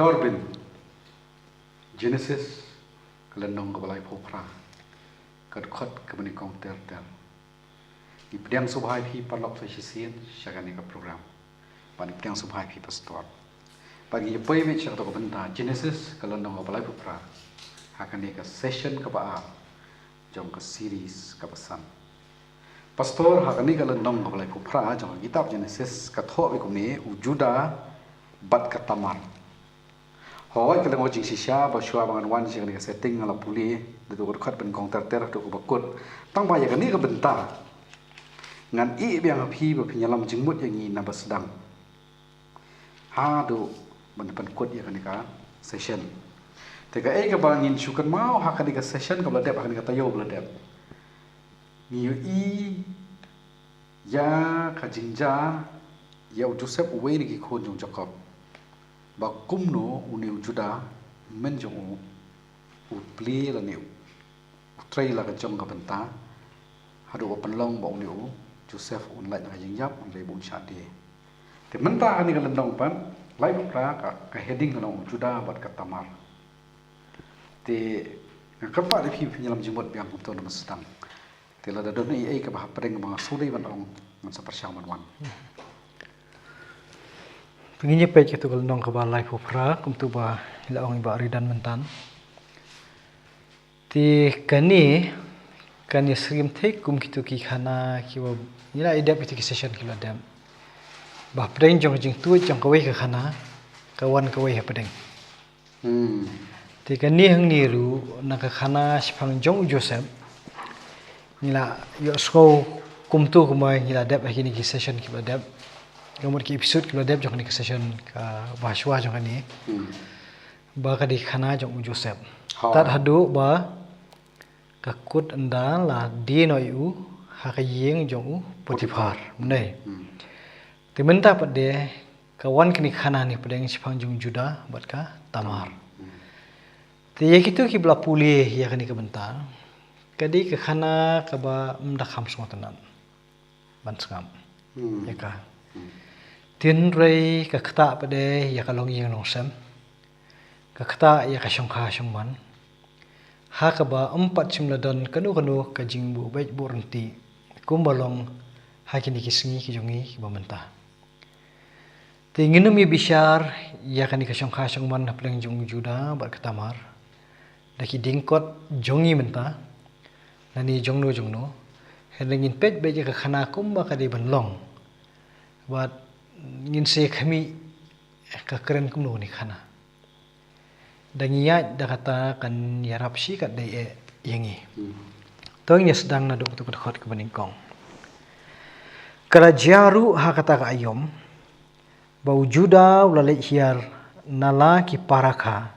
Corbin Genesis kelenong kebalai popra kedkot kebenikong ter ipdiang subhai pi parlok sesien syagani ke program pan ipdiang subhai pi pastor pagi ipoi me chak to benta Genesis kelenong kebalai popra akan ni ke session ke ba jong ke series ke pesan pastor akan ni kelenong kebalai popra jong kitab Genesis katho ikumi ujuda bat katamar Hoi kalau ngojing sisya basua bangan wan sih kan setting ngala puli itu berkat ben kong ter tu bakut tang bayar kan ni ke bentar ngan i biang api berpenyalam jengmut yang ini nabas sedang ha do ben kut ya kan ka session tega ke bangin syukur mau ha kan ka session ka bladep akan ka tayo bladep ni i ya ka jingja ya Joseph uwe ni ki khon jong Jacob ba kumno uniu juda menjong u pli la niu trai la ka jong ka benta hadu ba penlong ba uniu Joseph un lai na jing yap un lai bun sha de te menta ani ka landong pan lai pra ka heading na juda bat ka tamar te ka pa de phi nyalam jimot biang kum to na mastang te la da don ai ka ba preng ba sudai ban ong man sa persang man wan Penginnya page itu kalau nong kebalai popra kum tu ba ila ong ba ridan mentan. Ti kani stream take kum kitu ki khana ki wa ila idap itu ki session ki ladam. Ba preng jong jing tu jong kawai ke khana kawan kawai ha pedeng. Ti kani hang ni ru na ka khana sipang jong Joseph. Nila yo sko kum tu kumai nila dap ki session ki ladam. Gambar ki episode kalau dia jangan di session ka bahaswa jangan ni, ba ka di khana jong Joseph. Tat hadu ba kakut anda la di no yu hakayeng jong Potifar, mendai. Timenta pada kawan kini khana ni pada yang sipang jong Juda buat ka Tamar. Tiya kitu ki bela pulih ya kini kebentar. Kadi ke khana ka ba mendakam semua tenan. Ban sengam. Ya ka. Tin rei ka khata pade ya kalong yang longsam ka khata ya ka shongkha shongman ha ka ba empat simladon kanu ka jingbu baik buranti kumbalong ha kini kisngi ki jongi ki bamenta tingin mi bishar ya kan ka shongkha shongman haplang jong Juda ba katamar daki dingkot jongi menta nani jongno henengin pet baik ka khana kum ba ka di banlong but ngin se kami ka keren kumno ni khana dangiya da kata kan yarap si kat dai yangi tong ya sedang na dok tu khot ke baningkong kala jaru ha kata ka ayom bau juda ulale hiar nala ki paraka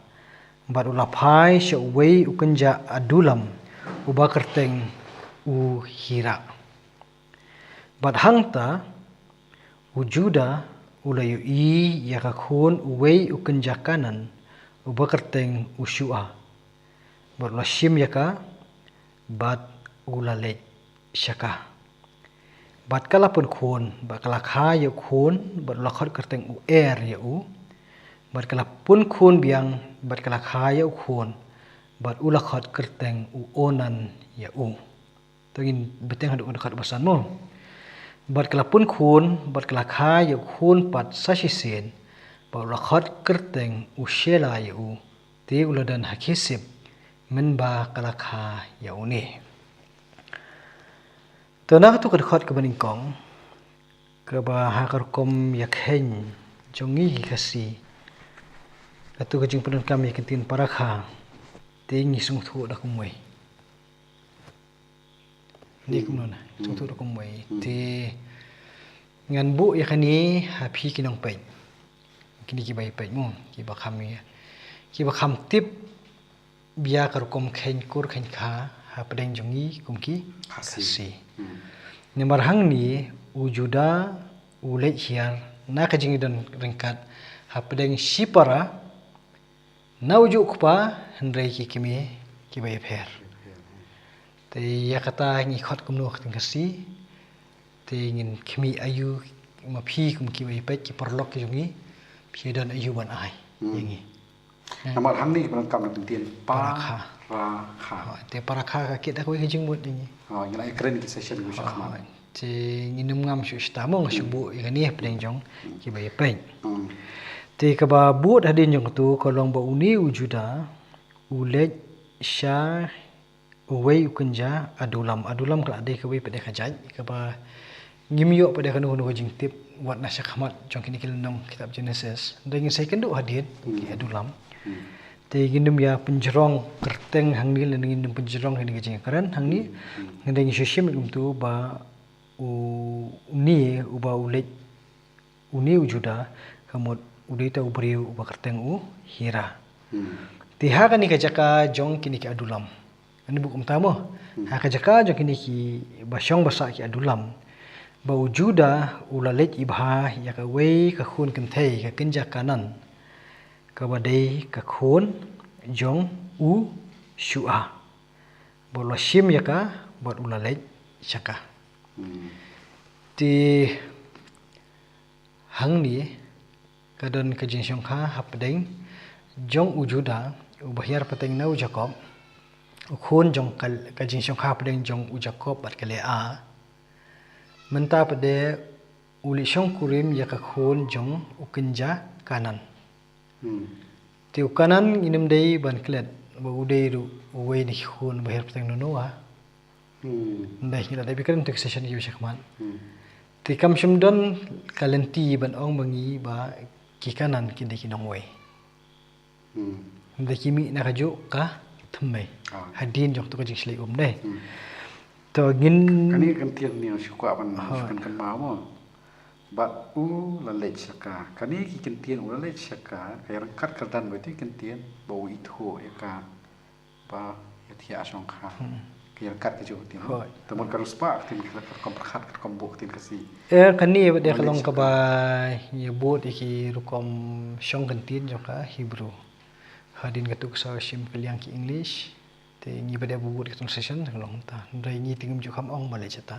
bad ulapai se wei ukenja adulam ubakerteng u hira bad hangta Ujuda ulayu i yakakun uwei ukenjakanan ubakerteng usyua berlasim yaka bat ulale syaka bat kalapun kun bat kalakha yakun berlakhat kerteng ya u bat kalapun kun biang bat kalakha yakun bat ulakhat kerteng onan ya u tengin beteng haduk dekat basan mo bat kelapun kun bat kelakha ya kun pat sasisen ba lakhat kerteng ushela ya u ti uladan hakisip men ba kelakha ya uni tanah tu kedkhat ke baningkong ke ba hakarkom yakhen jongi kasi atu kajing penun kami kentin parakha tingi sung thu da kumoi ni kumno na sung thu da kumoi ti ngan bu ya kani happy kinong pai kini ki bai pai mo ki ba kham tip bia karkom khen kur khen kha ha pedeng jongi kumki kasi ni marhang ni ujuda ulai hiar na kajing dan rengkat ha pedeng sipara na uju kupa hendrai ki kimi ki bai pher te ya kata ngi khot kumno khting kasi te ngin kimi ayu ma phi kum ki bai pet ki perlok ki jongi phi dan ayu ban ai yangi Nama hang ni berangkap nak kentian Parakha. Te parakha ka kita ko hijing mut ni. Yang lain keren ki session gue syakman. Te nginum ngam syu stamo ngasubu ikani pedeng jong ki baye pen. Te ka ba buat hadin jong tu kolong ba uni wujuda ulet sya uwei ukenja adulam kala ade ka wei pada kajai ka ba ngimyo pada kanu jing tip wat nasya khamat jong kini kilnam kitab Genesis. Dan second tu hadin ki adulam. Te ginum ya penjerong kerteng hang ni lan ginum penjerong hang ni jing karan hang ni ngendeng syishim tu ba uni uba ulet uni wujuda kamut udita ubriu uba kerteng hira. Tiha kan ni kajaka jong kini ki adulam. Ini buku utama. Ha kajaka jong kini ki basyong basa ki adulam. Ba wujuda ulalet ibha ya ka wei ka khun kentei ka kenja kanan. Ka badai ka khun jong syua. Ba lashim ya ka ba ulalet syaka. Ti hang ni kadon ka jing syong kha hapdeng jong wujuda ubahyar pateng na Jacob ukhun jong ka jing syong kha padeng jong Jacob bat kale a menta pade uli syong kurim ya ka khun jong ukenja kanan ti kanan inim dei ban klet ba udei ru uwei ni khun bahyar pateng no noa ndai hila dai bikran tek session yu syakman ti kam syumdon kalenti ban ong bangi ba ki kanan ki dei kinong wei Ndai kimi nak ajuk ka thumai. Hadin jok tu ka jing slei deh. To ngin kani kentian ni syukwa kan mau. Ba lalet syaka. Kani ki kentian lalet syaka kaya rangkat kerdan berarti kentian bau itu ya ka. Ba ya tia syong kha. Kaya rangkat ke jok tin. Temun karus pak tin ka komprahat ka kombok tin kasi. Kani dia kalong ka ba ya bot iki rukom syong kentian jok ka Hebrew. Hadin katuk sa sim kaliang ki English te ngi pada bubuh ki translation kalong ta ndai ngi tingum ju kham ong male chata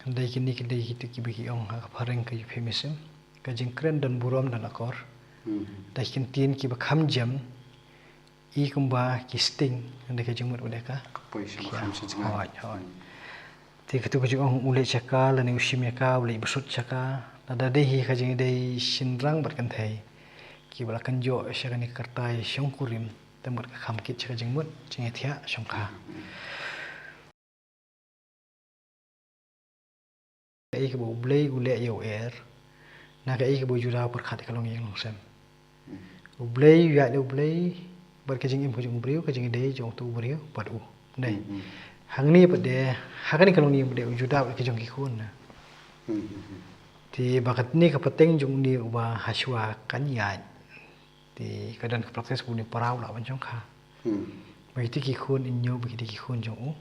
ndai kini ki dei ki ki bi ong ha phareng ka famous ka jing kren dan burom dan akor dai kin tin ki ba kham jam I kumba ki sting ndai ka jumut ode ka poi sim kham sin jinga te katuk ju ong ule chaka lan usim ya ka ule busut chaka ada dei hi ka jing dei sinrang bar kan thai ki bala kanjo syakani kartai syong kurim temut ka khamkit chaka jingmut chingathia syongkha ai ke bo blei ule yo na ka ai ke bo jura por khat kalong yang longsem blei ya le blei bar ka jing im ko jing briu ka jing dei jong tu briu pat u dei hang ni pade hakani kalong ni pade juda ka jong ki khun na ti bakat ni ka pateng jong ni uba haswa kan ya ti kadang proses buni parau la ban jong kha bagi ki khun inyo bagi ki khun jong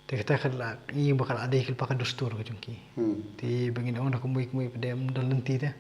te kata kala I bakal ada ikil pakai dustur ka jong ki ti bagi on aku mui pedem dalenti te